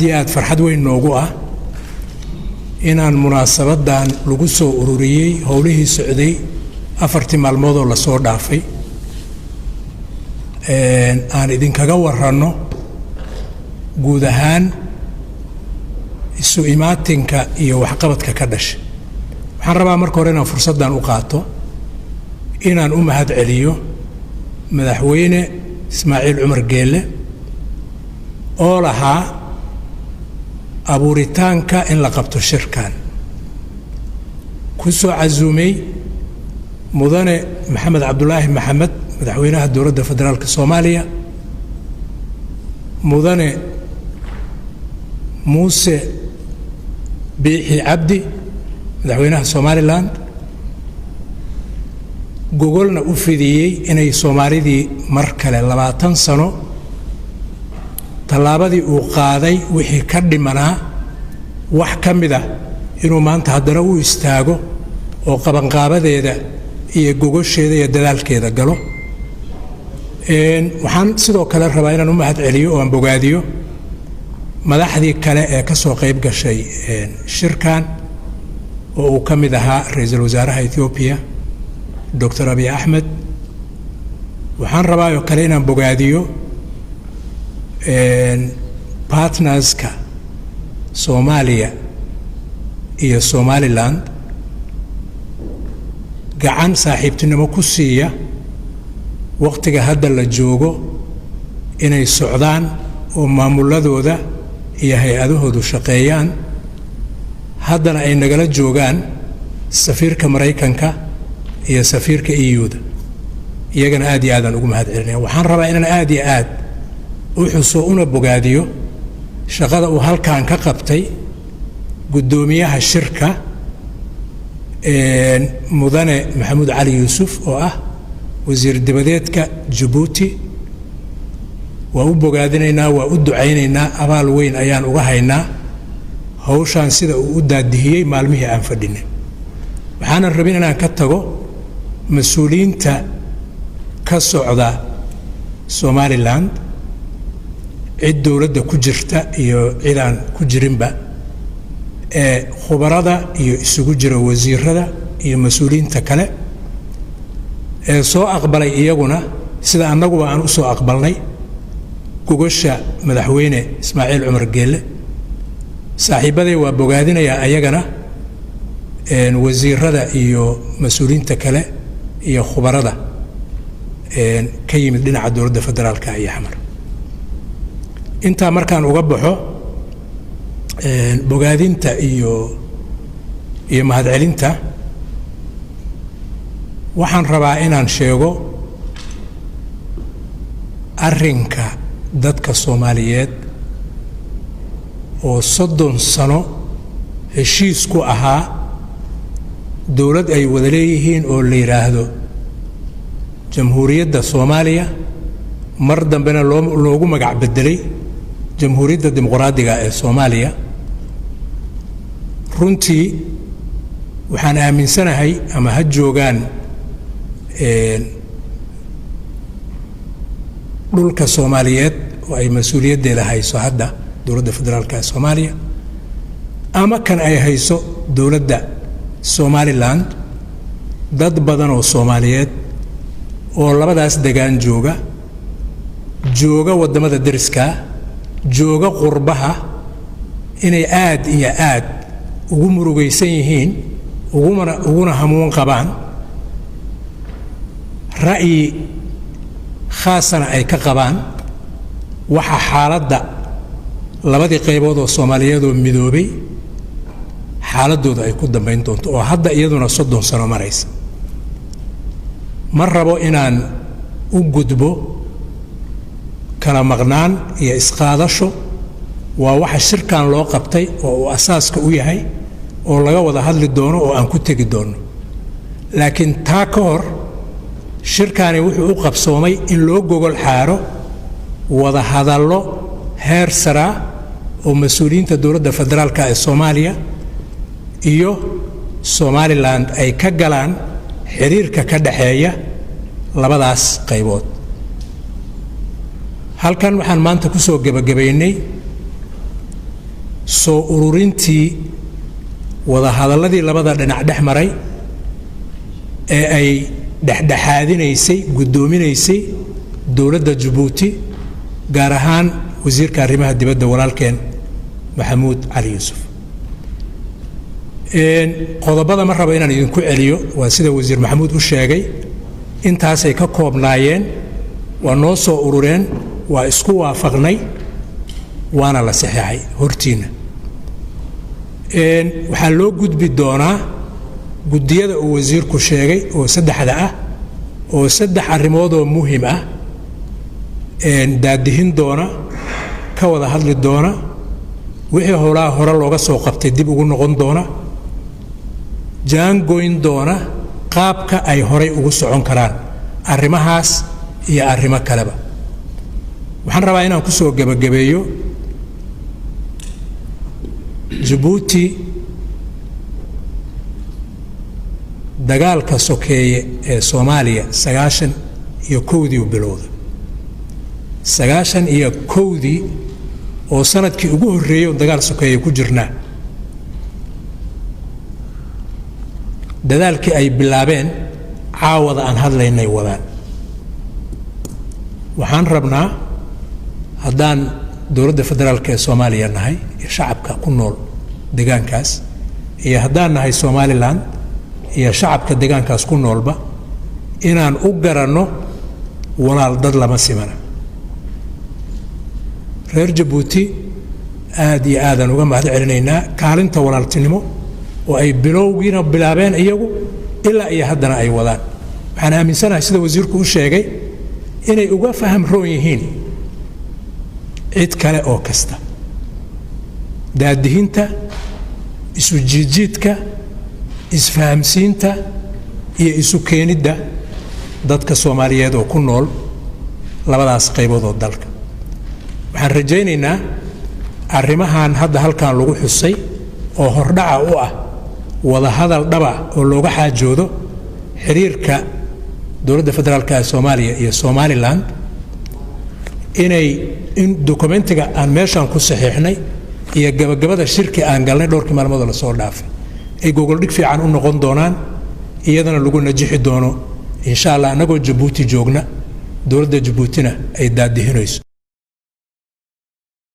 aad farxad weyn noogu ah inaan munaasabadan lagu soo ururiyay howlihii socday 4 maalmood oo la soo dhaafay aan idinkaga warrano guud ahaan isu imaatinka iyo waxqabadka ka dhashay. waxaan rabaa marka hore inaan fursadan u qaato inaan u mahad celiyo madaxweyne Ismaaciil Cumar Geelle oo lahaa abuuritaanka in la qabto shirkan ku soo casuumay mudane Maxamed Cabdulaahi Maxamed madaxweynaha dowladda federaalka Soomaaliya, mudane Muuse Biixi Cabdi madaxweynaha Somaliland, gogolna u fidiyey inay Soomaalidii mar kale 20 sano tallaabadii uu qaaday wixii ka dhimanaa wax ka mid ah inuu maanta haddana u istaago oo qabanqaabadeeda iyo gogosheeda iyo dadaalkeeda galo. waxaan sidoo kale rabaa inaan u mahad celiyo oo aan bogaadiyo madaxdii kale ee ka soo qayb gashay shirkan oo uu ka mid ahaa ra'iisul wasaaraha Ethiopia Dr. Abiy Ahmed. waxaan rabaa oo kale inaan bogaadiyo partnerska Soomaaliya iyo Somaliland gacan saaxiibtinimo ku siiya waqtiga hadda la joogo inay socdaan oo maamuladooda iyo hay'adahoodu shaqeeyaan, haddana ay nagala joogaan safiirka Mareykanka iyo safiirka EU-da. iyagana aad iyo aad ugu mahad celinaya. waxaan rabaa inaan aad iyo aad u xuso una bogaadiyo shaqada uu halkan ka qabtay gudoomiyaha shirka mudane Maxamuud Cali Yuusuf oo ah wasiir dibadeedka Djibouti. waa u bogaadinaynaa, waa u ducaynaynaa, abaal weyn ayaan uga haynaa hawshan sida uu u daadihiyey maalmihii aan fadhinay. waxaanan rabin inaan ka tago mas-uuliyiinta ka socda Somaliland, cid dowladda ku jirta iyo cid aan ku jirinba, ee khubarada iyo isugu jira wasiirada iyo mas-uuliyiinta kale ee soo aqbalay iyaguna sida annaguba aan u soo aqbalnay gogosha madaxweyne Ismaaciil Cumar Geelle. saaxiibaday waa bogaadinayaa ayagana wasiirada iyo mas-uuliyiinta kale iyo khubarada ka yimid dhinaca dowladda federaalka iyo xamar. intaa markaan uga baxo bogaadinta iyo mahadcelinta, waxaan rabaa inaan sheego arrinka dadka Soomaaliyeed oo 30 sano heshiis ku ahaa dowlad ay wada leeyihiin oo la yiraahdo Jamhuuriyadda Soomaaliya, mar dambena loogu magac bedelay Jamhuuriyadda Dimuqraadiga ee Soomaaliya. runtii waxaan aaminsanahay ama ha joogaan dhulka Soomaaliyeed oo ay mas'uuliyaddeeda hayso hadda dowladda federaalka ee Soomaaliya ama kan ay hayso dowladda Somaliland, dad badan oo Soomaaliyeed oo labadaas degaan jooga wadamada deriska, jooga qurbaha, inay aad iyo aad ugu murugaysan yihiin uguna hamuun qabaan ra'yi khaasana ay ka qabaan waxa xaaladda labadii qaybood oo Soomaaliyeed oo midoobay xaaladooda ay ku dambayn doonto oo hadda iyaduna 30 sano maraysa. ma rabo inaan u gudbo kala maqnaan iyo isqaadasho. waa waxa shirkan loo qabtay oo uu asaaska u yahay oo laga wada hadli doono oo aan ku tegi doono. laakiin taa ka hor shirkani wuxuu u qabsoomay in loo gogol xaaro wada hadallo heer sare oo mas-uuliyiinta dowladda federaalka ee Soomaaliya iyo Somaliland ay ka galaan xiriirka ka dhaxeeya labadaas qaybood. halkan waxaan maanta ku soo gabagabaynay soo ururintii wada hadalladii labada dhinac dhex maray ee ay dhexdhexaadinaysay guddoominaysay dowladda Jabuuti gaar ahaan wasiirka arrimaha dibadda walaalkeen Maxamuud Cali Yuusuf qodobada ma rabo inaan idinku celiyo waa sida wasiir Maxamuud u sheegay intaasay ka koobnaayeen waa noo soo urureen waa isku waafaqnay waana la saxeexay hortiina waxaa loo gudbi doonaa guddiyada uu wasiirku sheegay oo saddexda ah oo saddex arrimood oo muhiim ah daadihin doona ka wada hadli doona wixii howlaha hore looga soo qabtay dib ugu noqon doona jaangoyn doona qaabka ay horay ugu socon karaan arrimahaas iyo arrimo kaleba waxaan rabaa inaan ku soo gabagabeeyo Jabuuti dagaalka sokeeye ee Soomaaliya 91 uu bilowday 91 oo sanadkii ugu horeeyay dagaal sokeeye ku jirnaa dadaalkii ay bilaabeen caawada aan hadlaynay wadaan waxaan rabnaa haddaan dowladda federaalka ee Soomaaliya nahay iyo shacabka ku nool deegaankaas iyo haddaan nahay Somaliland iyo shacabka deegaankaas ku noolba inaan u garanno walaal dad lama simana reer Jabuuti aad iyo aadan uga mahad celinaynaa kaalinta walaaltinimo oo ay bilowgiina bilaabeen iyagu ilaa iyo haddana ay wadaan waxaan aaminsanahay sida wasiirku u sheegay inay uga faham roon yihiin cid kale oo kasta daadihinta isu jiidjiidka isfahamsiinta iyo isu keenidda dadka Soomaaliyeed oo ku nool labadaas qaybood oo dalka waxaan rajaynaynaa arrimahan hadda halkan lagu xusay oo hordhaca u ah wada hadal dhaba oo looga xaajoodo xiriirka dowladda federaalka ee Soomaaliya iyo Somaliland in dokumentiga aan meeshan ku saxiixnay iyo gabagabada shirki aan galnay dhowrkii maalmood la soo dhaafay ay gogol dhig fiican u noqon doonaan iyadana lagu najixi doono insha Allah anagoo Jabuuti joogna dowladda Jabuutina ay daadihinayso